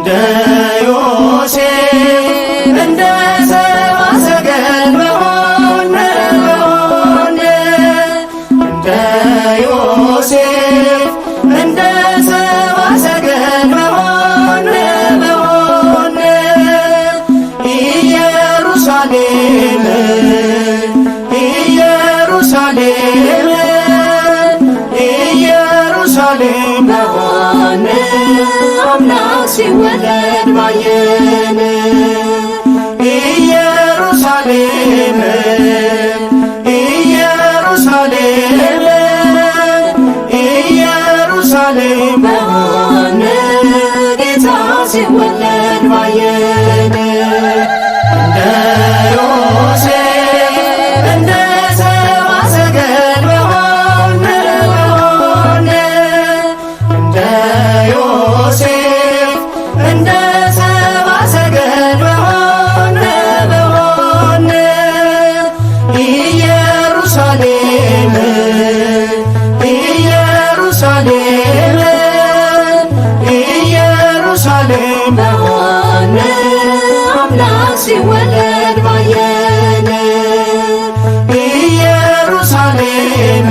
እንደ ዮሴፍ እንደ ሰብአ ሰገል በሆነ እንደ ዮሴፍ እንደ ሰብአ ሰገል በሆነ ኢየሩሳሌም ኢየሩሳሌም ኢየሩሳሌም በሆነ አምላክ ሲወለድ ባየን ኢየሩሳሌም ኢየሩሳሌም ኢየሩሳሌም በሆነ ጌታ ሲወለድ ባየን እንደ ዮሴፍ እንደ ሰብአ ሰገል በሆነ እንደ ዮሴፍ እንደ ሰብአ ሰገል በሆነ ኢየሩሳሌም ኢየሩሳሌም ኢየሩሳሌም በሆነ አምላክ ሲወለድ ባየን ኢየሩሳሌም